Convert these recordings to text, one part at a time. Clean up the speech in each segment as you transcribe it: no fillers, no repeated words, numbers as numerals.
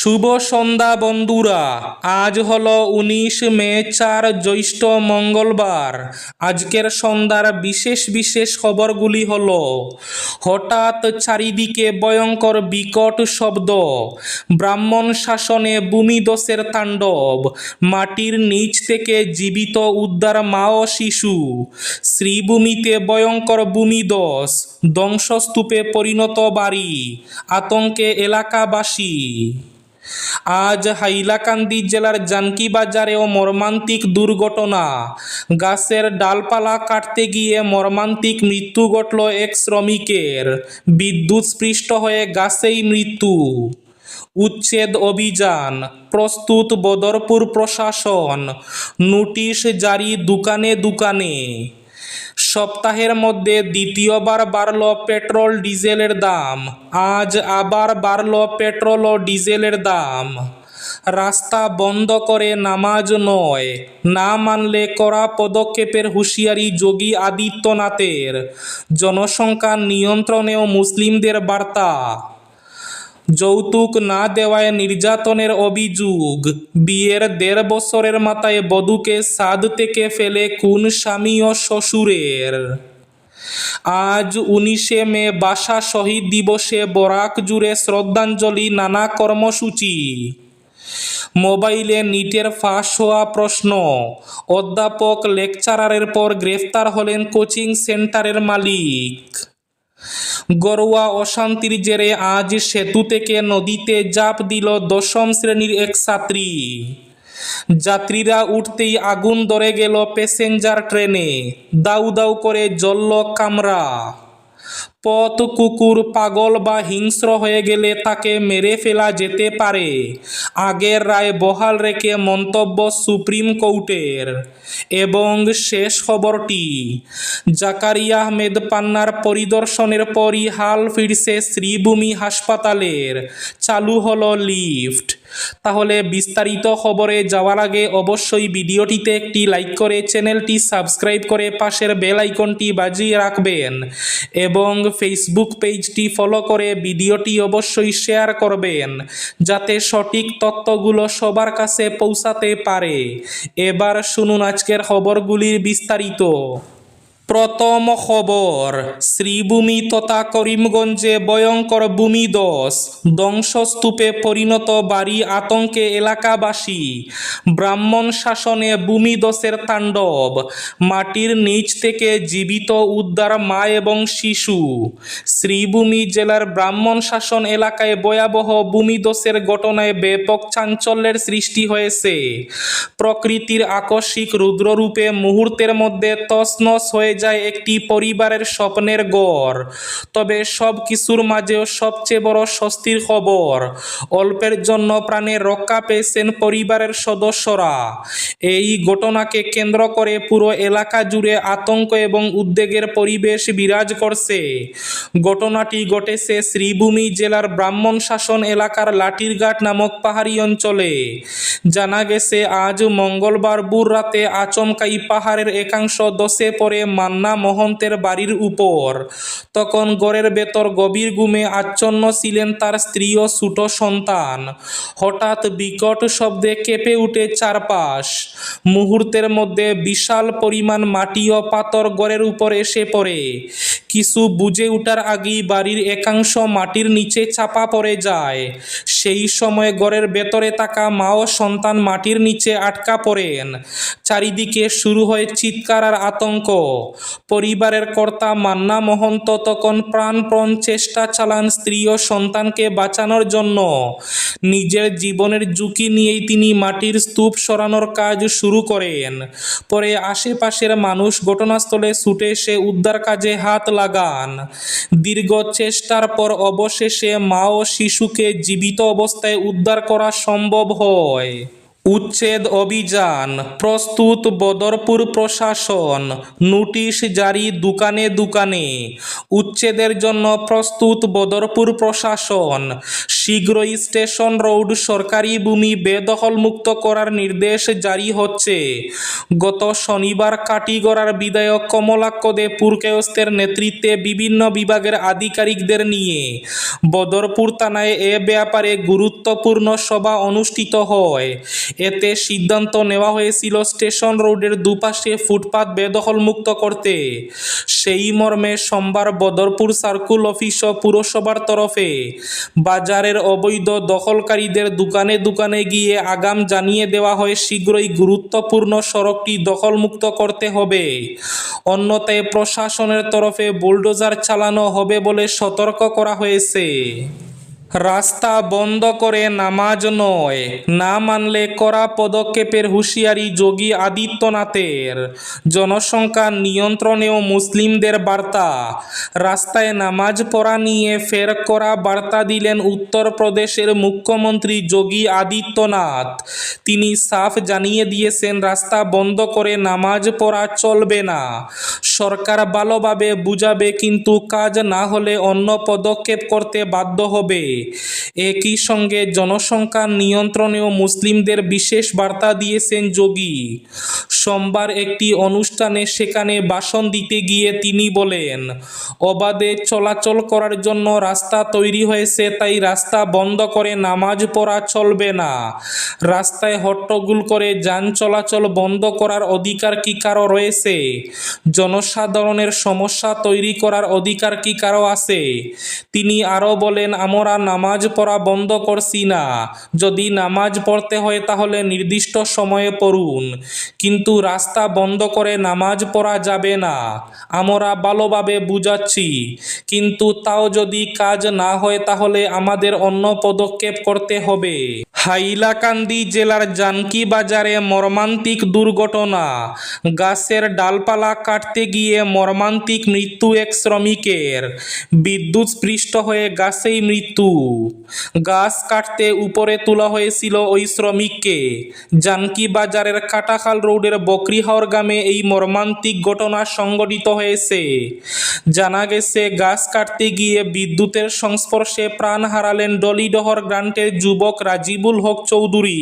শুভ সন্ধ্যা বন্ধুরা। আজ হলো 19 মে, 4 জ্যৈষ্ঠ, মঙ্গলবার। আজকের সন্ধ্যার বিশেষ বিশেষ খবরগুলি হলো: হঠাৎ চারিদিকে ভয়ঙ্কর বিকট শব্দ, ব্রাহ্মণ শাসনে ভূমিধসের তাণ্ডব, মাটির নিচ থেকে জীবিত উদ্ধার মা ও শিশু, শ্রীভূমিতে ভয়ঙ্কর ভূমিধস, ধ্বংসস্তূপে পরিণত বাড়ি, আতঙ্কে এলাকাবাসী। আজ হাইলাকান্দি জেলার জানকী বাজারেও মর্মান্তিক দুর্ঘটনা। গাছের ডালপালা কাটতে গিয়ে মর্মান্তিক মৃত্যু ঘটল এক শ্রমিকের। বিদ্যুৎস্পৃষ্ট হয়ে গাছেই মৃত্যু। উচ্ছেদ অভিযান প্রস্তুত বদরপুর প্রশাসন, নোটিশ জারি দোকানে দোকানে। সপ্তাহের মধ্যে দ্বিতীয়বার বাড়ল পেট্রোল ডিজেলের দাম। আজ আবার বাড়ল পেট্রোল ও ডিজেলের দাম। রাস্তা বন্ধ করে নামাজ নয়, না মানলে কড়া পদক্ষেপের হুঁশিয়ারি যোগী আদিত্যনাথের। জনসংখ্যা নিয়ন্ত্রণেও মুসলিমদের বার্তা। যৌতুক না দেওয়ায় নির্যাতনের অভিযোগ। বিয়ের 1.5 বছরের মাথায় বধূকে ছাদ থেকে ফেলে খুন স্বামী ও শ্বশুরের। আজ 19 মে ভাষা শহীদ দিবসে বরাক জুড়ে শ্রদ্ধাঞ্জলি, নানা কর্মসূচি। মোবাইলে নিটের ফাঁস হওয়া প্রশ্ন, অধ্যাপক লেকচারারের পর গ্রেফতার হলেন কোচিং সেন্টারের মালিক। ঘরোয়া অশান্তির জেরে আজ সেতু থেকে নদীতে ঝাঁপ দিল 10ম শ্রেণীর এক ছাত্রী। যাত্রীরা উঠতেই আগুন ধরে গেল প্যাসেঞ্জার ট্রেনে। দাউ দাউ করে জ্বলল কামরা। পথ কুকুর পাগল বা হিংস্র হয়ে গেলে তাকে মেরে ফেলা যেতে পারে, আগের রায় বহাল রেখে মন্তব্য সুপ্রিম কোর্টের। এবং শেষ খবরটি, জাকারিয়া আহমেদ পান্নার পরিদর্শনের পরই হাল ফিরছে শ্রীভূমি হাসপাতালের, চালু হলো লিফট। তাহলে বিস্তারিত খবরে যাওয়ার আগে অবশ্যই ভিডিওটিতে একটি লাইক করে চ্যানেলটি সাবস্ক্রাইব করে পাশের বেল আইকনটি বাজিয়ে রাখবেন এবং ফেসবুক পেজটি ফলো করে ভিডিওটি অবশ্যই শেয়ার করবেন, যাতে সঠিক তথ্যগুলো সবার কাছে পৌঁছাতে পারে। এবার শুনুন আজকের খবরগুলির বিস্তারিত। প্রথম খবর, শ্রীভূমি তথা করিমগঞ্জে ভয়ঙ্কর ভূমিধস, ধ্বংসস্তূপে পরিণত বাড়ি, আতঙ্কে এলাকাবাসী। ব্রাহ্মণ শাসনে ভূমিধসের তাণ্ডব, মাটির নিচ থেকে জীবিত উদ্ধার মা এবং শিশু। শ্রীভূমি জেলার ব্রাহ্মণ শাসন এলাকায় ভয়াবহ ভূমিধসের ঘটনায় ব্যাপক চাঞ্চল্যের সৃষ্টি হয়েছে। প্রকৃতির আকস্মিক রুদ্ররূপে মুহূর্তের মধ্যে তছনছ হয়ে যায় একটি পরিবারের স্বপ্নের ঘর। তবে সব কিছুর মাঝেও সবচেয়ে বড় স্বস্তির খবর, অল্পের জন্য প্রাণে রক্ষা পেয়েছেন পরিবারের সদস্যরা। এই ঘটনাকে কেন্দ্র করে পুরো এলাকা জুড়ে আতঙ্ক এবং উদ্বেগের পরিবেশ বিরাজ করছে। ঘটনাটি ঘটেছে শ্রীভূমি জেলার ব্রাহ্মণ শাসন এলাকার লাঠিরঘাট নামক পাহাড়ি অঞ্চলে। জানা গেছে, আজ মঙ্গলবার ভোর রাতে আচমকাই পাহাড়ের একাংশ ধসে পড়ে মান্না মহন্তের বাড়ির উপর। তখন ঘরের ভেতর গভীর ঘুমে আচ্ছন্ন ছিলেন তার স্ত্রী ও ছোট সন্তান। হঠাৎ বিকট শব্দে কেঁপে উঠে চারপাশ। মুহূর্তের মধ্যে বিশাল পরিমাণ মাটি ও পাথর ঘরের উপর এসে পড়ে। কিছু বুঝে ওঠার আগেই বাড়ির একাংশ মাটির নিচে চাপা পড়ে যায়। সেই সময় ঘরের ভেতরে থাকা মা ও সন্তান মাটির নিচে আটকা পড়েন। চারিদিকে শুরু হয় চিৎকার আর আতঙ্ক। পরিবারের কর্তা মান্না মহন্ত তখন প্রাণপণ চেষ্টা চালান স্ত্রী ও সন্তানকে বাঁচানোর জন্য। নিজের জীবনের ঝুঁকি নিয়েই তিনি মাটির স্তূপ সরানোর কাজ শুরু করেন। পরে আশেপাশের মানুষ ঘটনাস্থলে ছুটে এসে উদ্ধার কাজে হাত লাগান। দীর্ঘ চেষ্টার পর অবশেষে মা ও শিশুকে জীবিত অবস্থায় উদ্ধার করা সম্ভব হয়। উচ্ছেদ অভিযান প্রস্তুত বদরপুর প্রশাসন, নোটিশ জারি দোকানে দোকানে। উচ্ছেদের জন্য প্রস্তুত বদরপুর প্রশাসন। শীঘ্রই স্টেশন রোড সরকারি ভূমি বেদখলমুক্ত করার নির্দেশ জারি হচ্ছে। গত শনিবার কাটিগড়ার বিধায়ক কমলাক্ষ দে পুরকায়স্থের নেতৃত্বে বিভিন্ন বিভাগের আধিকারিকদের নিয়ে বদরপুর থানায় এ ব্যাপারে গুরুত্বপূর্ণ সভা অনুষ্ঠিত হয়। এতে সিদ্ধান্ত নেওয়া হয়েছিল স্টেশন রোডের দুপাশে ফুটপাত বেদখলমুক্ত করতে। সেই মর্মে সোমবার বদরপুর সার্কুল অফিস ও পুরসভার তরফে বাজারের অবৈধ দখলকারীদের দোকানে দোকানে গিয়ে আগাম জানিয়ে দেওয়া হয় শীঘ্রই গুরুত্বপূর্ণ সড়কটি দখলমুক্ত করতে হবে, অন্যথায় প্রশাসনের তরফে বুলডোজার চালানো হবে বলে সতর্ক করা হয়েছে। রাস্তা বন্ধ করে নামাজ নয়, না মানলে কড়া পদক্ষেপের হুঁশিয়ারি যোগী আদিত্যনাথের। জনসংখ্যা নিয়ন্ত্রণেও মুসলিমদের বার্তা। রাস্তায় নামাজ পড়া নিয়ে ফের কড়া বার্তা দিলেন উত্তরপ্রদেশের মুখ্যমন্ত্রী যোগী আদিত্যনাথ। তিনি সাফ জানিয়ে দিয়েছেন রাস্তা বন্ধ করে নামাজ পড়া চলবে না। সরকার ভালোভাবে বুঝাবে, কিন্তু কাজ না হলে অন্য পদক্ষেপ করতে বাধ্য হবে। একই সঙ্গে জনসংখ্যা নিয়ন্ত্রণেও মুসলিমদের বিশেষ বার্তা দিয়েছেন যোগী। সোমবার একটি অনুষ্ঠানে সেখানে ভাষণ দিতে গিয়ে তিনি বলেন, অবাধে চলাচল করার জন্য রাস্তা তৈরি হয়েছে, তাই রাস্তা বন্ধ করে নামাজ পড়া চলবে না। রাস্তায় হট্টগোল করে যান চলাচল বন্ধ করার অধিকার কি কারো রয়েছে? জনসাধারণের সমস্যা তৈরি করার অধিকার কি কারো আছে? তিনি আরও বলেন, আমরা নামাজ পড়া বন্ধ করছি না। যদি নামাজ পড়তে হয় তাহলে নির্দিষ্ট সময়ে পড়ুন, কিন্তু রাস্তা বন্ধ করে নামাজ পড়া যাবে না। আমরা ভালোভাবে বুঝাচ্ছি, কিন্তু তাও যদি কাজ না হয় তাহলে আমাদের অন্য পদক্ষেপ করতে হবে। হাইলাকান্দি জেলার জানকী বাজারে মর্মান্তিক দুর্ঘটনা। গাছের ডালপালা কাটতে গিয়ে মর্মান্তিক মৃত্যু এক শ্রমিকের। বিদ্যুৎস্পৃষ্ট হয়ে গাছেই মৃত্যু। গাছ কাটতে উপরে তোলা হয়েছিল ওই শ্রমিককে। জানকী বাজারের কাটাখাল রোডের বকরিহাওর গ্রামে এই মর্মান্তিক ঘটনা সংঘটিত হয়েছে। জানা গেছে, গাছ কাটতে গিয়ে বিদ্যুতের সংস্পর্শে প্রাণ হারালেন ডলিডহর গ্রান্টের যুবক রাজিবুল হক চৌধুরী।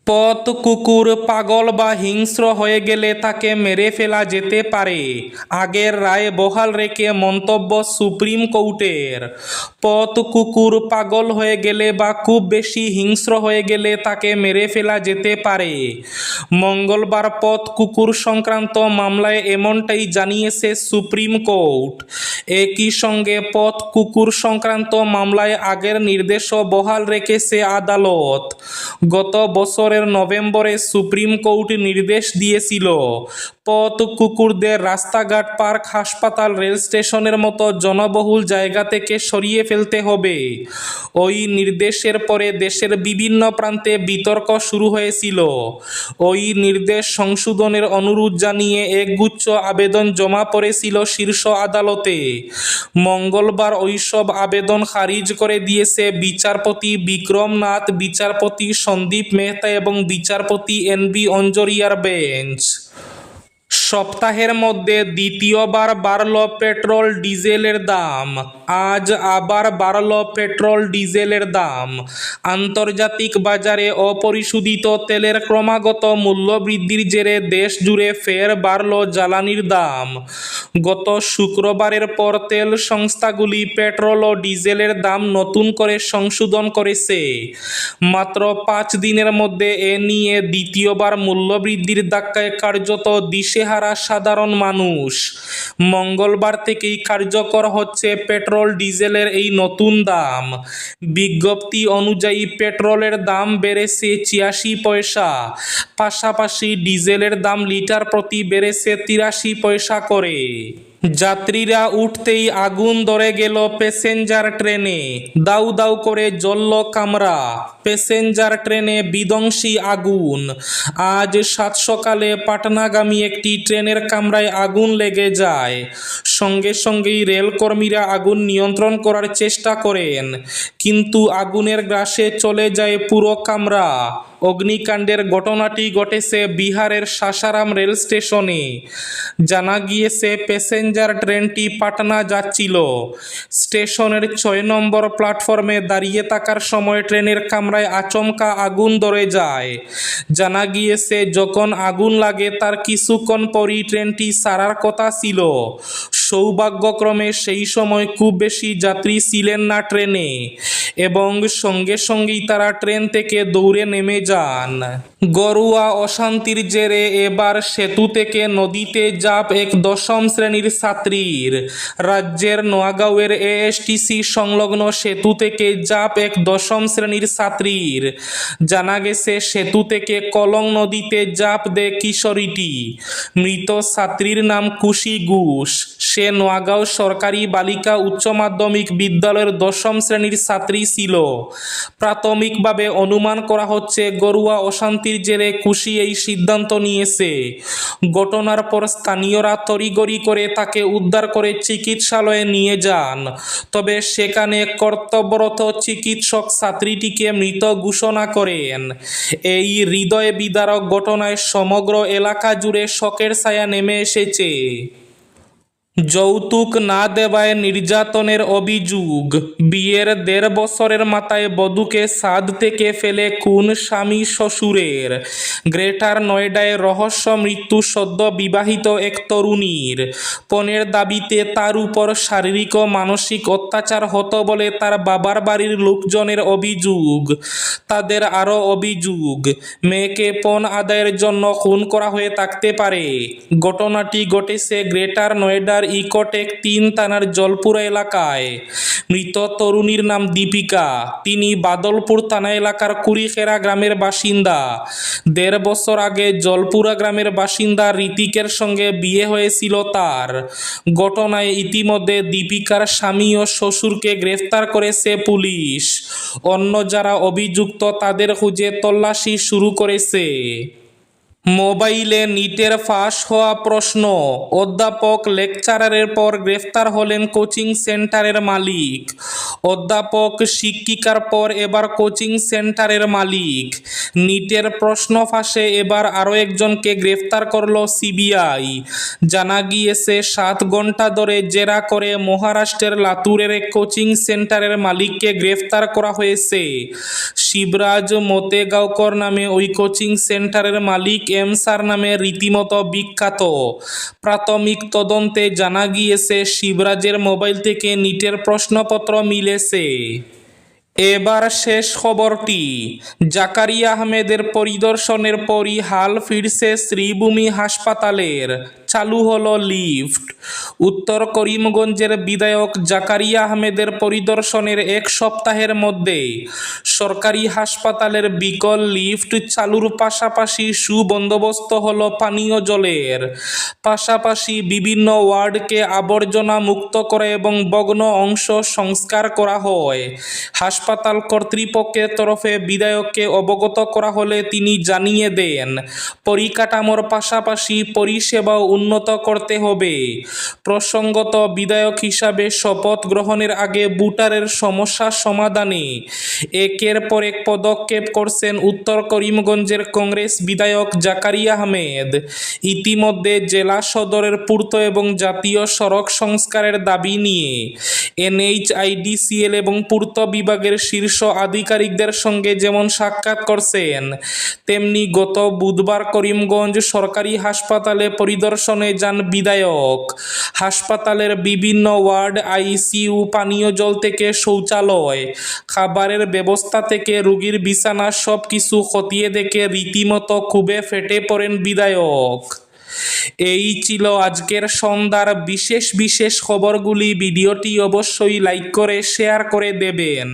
পথ কুকুর পাগল বা হিংস্র হয়ে গেলে তাকে মেরে ফেলা যেতে পারে, আগের রায় বহাল রেখে মন্তব্য সুপ্রিম কোর্টের। পথ কুকুর পাগল হয়ে গেলে বা খুব বেশি হিংস্র হয়ে গেলে তাকে মেরে ফেলা যেতে পারে। মঙ্গলবার পথ কুকুর সংক্রান্ত মামলায় এমনটাই জানিয়েছে সুপ্রিম কোর্ট। একই সঙ্গে পথ কুকুর সংক্রান্ত মামলায় আগের নির্দেশও বহাল রেখেছে আদালত। গত বছরের নভেম্বরে সুপ্রিম কোর্ট নির্দেশ দিয়েছিল, পথ কুকুরদের রাস্তাঘাট, পার্ক, হাসপাতাল, রেল স্টেশনের মতো জনবহুল জায়গা থেকে সরিয়ে ফেলতে হবে। ওই নির্দেশের পরে দেশের বিভিন্ন প্রান্তে বিতর্ক শুরু হয়েছিল। ওই নির্দেশ সংশোধনের অনুরোধ জানিয়ে একগুচ্ছ আবেদন জমা পড়েছিল শীর্ষ আদালতে। মঙ্গলবার ওইসব আবেদন খারিজ করে দিয়েছে বিচারপতি বিক্রম নাথ, বিচারপতি সন্দীপ মেহতা এবং বিচারপতি এন.বি. অঞ্জরিয়ার বেঞ্চ। সপ্তাহের মধ্যে দ্বিতীয়বার বাড়ল পেট্রোল ডিজেলের দাম। আজ আবার বাড়ল পেট্রোল ডিজেলের দাম। আন্তর্জাতিক বাজারে অপরিশোধিত তেলের ক্রমাগত মূল্যবৃদ্ধির জেরে দেশ জুড়ে ফের বাড়ল জ্বালানির দাম। গত শুক্রবারের পর তেল সংস্থাগুলি পেট্রোল ও ডিজেলের দাম নতুন করে সংশোধন করেছে। মাত্র 5 দিনের মধ্যে এ নিয়ে দ্বিতীয়বার মূল্যবৃদ্ধির ধাক্কায় কার্যত দিশেহারা সাধারণ মানুষ। মঙ্গলবার থেকেই কার্যকর হচ্ছে পেট্রোল ডিজেলের এই নতুন দাম। বিজ্ঞপ্তি অনুযায়ী পেট্রোলের দাম বেড়েছে 86 পয়সা, পাশাপাশি ডিজেলের দাম লিটার প্রতি বেড়েছে 83 পয়সা করে। যাত্রীরা উঠতেই আগুন ধরে গেল প্যাসেঞ্জার ট্রেনে। দাউ দাউ করে জ্বলল কামরা। প্যাসেঞ্জার ট্রেনে বিধ্বংসী আগুন। আজ সাত সকালে পাটনাগামী একটি ট্রেনের কামরায় আগুন লেগে যায়। সঙ্গে সঙ্গেই রেলকর্মীরা আগুন নিয়ন্ত্রণ করার চেষ্টা করেন, কিন্তু আগুনের গ্রাসে চলে যায় পুরো কামরা। অগ্নিকাণ্ডের ঘটনাটি ঘটেছে বিহারের সাসারাম রেল স্টেশনে। জানা গিয়েছে প্যাসেঞ্জার ট্রেনটি পাটনা যাচ্ছিল। স্টেশনের 6 নম্বর প্ল্যাটফর্মে দাঁড়িয়ে থাকার সময় ট্রেনের কামরায় আচমকা আগুন ধরে যায়। জানা গিয়েছে যখন আগুন লাগে তার কিছুক্ষণ পরই ট্রেনটি ছাড়ার কথা ছিল। সৌভাগ্যক্রমে সেই সময় খুব বেশি যাত্রী ছিলেন না ট্রেনে এবং সঙ্গে সঙ্গেই তারা ট্রেন থেকে দৌড়ে নেমে যান। গরুয়া অশান্তির জেরে এবার সেতু থেকে নদীতে ঝাঁপ এক 10ম শ্রেণীর ছাত্রীর। রাজ্যের নোয়াগাঁওয়ের এএসটিসি সংলগ্ন সেতু থেকে ঝাঁপ এক 10ম শ্রেণীর ছাত্রীর। জানা গেছে সেতু থেকে কলং নদীতে ঝাঁপ দেয় কিশোরীটি। মৃত ছাত্রীর নাম কুশি ঘোষ। সে নোয়াগাঁও সরকারি বালিকা উচ্চ মাধ্যমিক বিদ্যালয়ের 10ম শ্রেণীর ছাত্রী ছিল। প্রাথমিকভাবে অনুমান করা হচ্ছে গরুয়া অশান্তির জেরে কুশি এই সিদ্ধান্ত নিয়েছে। ঘটনার পর স্থানীয়রা তড়িঘড়ি করে তাকে উদ্ধার করে চিকিৎসালয়ে নিয়ে যান, তবে সেখানে কর্তব্যরত চিকিৎসক ছাত্রীটিকে মৃত ঘোষণা করেন। এই হৃদয় বিদারক ঘটনায় সমগ্র এলাকা জুড়ে শোকের ছায়া নেমে এসেছে। যৌতুক না দেওয়ায় নির্যাতনের অভিযোগ। বিয়ের 1.5 বছরের মাথায় বধূকে ছাদ থেকে ফেলে খুন স্বামী শ্বশুরের। গ্রেটার নয়ডায় রহস্য মৃত্যু সদ্য বিবাহিত এক তরুণীর। পণের দাবিতে তার উপর শারীরিক ও মানসিক অত্যাচার হতো বলে তার বাবার বাড়ির লোকজনের অভিযোগ। তাদের আরও অভিযোগ, মেয়েকে পণ আদায়ের জন্য খুন করা হয়ে থাকতে পারে। ঘটনাটি ঘটেছে গ্রেটার নয়ডার ইকোটেক 3 থানার জলপুরা এলাকায়। মৃত তরুণীর নাম দীপিকা। তিনি বাদলপুর থানা এলাকার কুড়িখেরা গ্রামের বাসিন্দা। 1.5 বছর আগে জলপুরা গ্রামের বাসিন্দা ঋতিকের সঙ্গে বিয়ে হয়েছিল তার। ঘটনায় ইতিমধ্যে দীপিকার স্বামী ও শ্বশুরকে গ্রেফতার করেছে পুলিশ। অন্য যারা অভিযুক্ত তাদের খুঁজে তল্লাশি শুরু করেছে। মোবাইলে নিটের ফাঁস হওয়া প্রশ্ন, অধ্যাপক লেকচারারের পর গ্রেফতার হলেন কোচিং সেন্টারের মালিক। অধ্যাপক শিক্ষিকার পর এবার কোচিং সেন্টারের মালিক। নিটের প্রশ্ন ফাঁসে এবার আরও একজনকে গ্রেফতার করল সিবিআই। জানা গিয়েছে 7 ঘন্টা ধরে জেরা করে মহারাষ্ট্রের লাতুরের এক কোচিং সেন্টারের মালিককে গ্রেফতার করা হয়েছে। শিবরাজ মোতেগাঁওকর নামে ওই কোচিং সেন্টারের মালিক এমসার নামে রীতিমতো বিখ্যাত। প্রাথমিক তদন্তে জানা গিয়েছে শিবরাজের মোবাইল থেকে নিটের প্রশ্নপত্র মিলেছে। এবার শেষ খবরটি, জাকারিয়া আহমেদের পরিদর্শনের পরই হাল ফিরছে শ্রীভূমি হাসপাতালের। চালু হলো লিফট। উত্তর করিমগঞ্জের বিধায়ক জাকারিয়া আহমেদের পরিদর্শনের 1 সপ্তাহের মধ্যে সরকারি হাসপাতালের বিকল লিফট চালুর পাশাপাশি সুবন্দোবস্ত হলো পানীয় জলের। পাশাপাশি বিভিন্ন ওয়ার্ডকে আবর্জনা মুক্ত করা এবং ভগ্ন অংশ সংস্কার করা হয়। হাসপাতাল কর্তৃপক্ষের তরফে বিধায়ককে অবগত করা হলে তিনি জানিয়ে দেন, পরিকাঠামোর পাশাপাশি পরিষেবাও উন্নত করতে হবে। প্রসঙ্গত, বিধায়ক হিসাবে শপথ গ্রহণের আগে ভোটারের সমস্যা সমাধানে একের পর এক পদক্ষেপ করছেন উত্তর করিমগঞ্জের কংগ্রেস বিধায়ক জাকারিয়া আহমেদ। ইতিমধ্যে জেলা সদরের পূর্ত এবং জাতীয় সড়ক সংস্কারের দাবি নিয়ে NHIDCL এবং পূর্ত বিভাগের শীর্ষ আধিকারিকদের সঙ্গে যেমন সাক্ষাৎ করছেন, তেমনি গত বুধবার করিমগঞ্জ সরকারি হাসপাতালে পরিদর্শনে যান বিধায়ক। হাসপাতালের বিভিন্ন ওয়ার্ড, ICU, পানীয় জল থেকে শৌচালয়, খাবারের ব্যবস্থা থেকে রোগীর বিছানা সব কিছু খতিয়ে দেখে রীতিমতো ক্ষোভে ফেটে পড়েন বিধায়ক। এই ছিল আজকের সন্ধ্যার বিশেষ খবরগুলি। ভিডিওটি অবশ্যই লাইক করে শেয়ার করে দেবেন।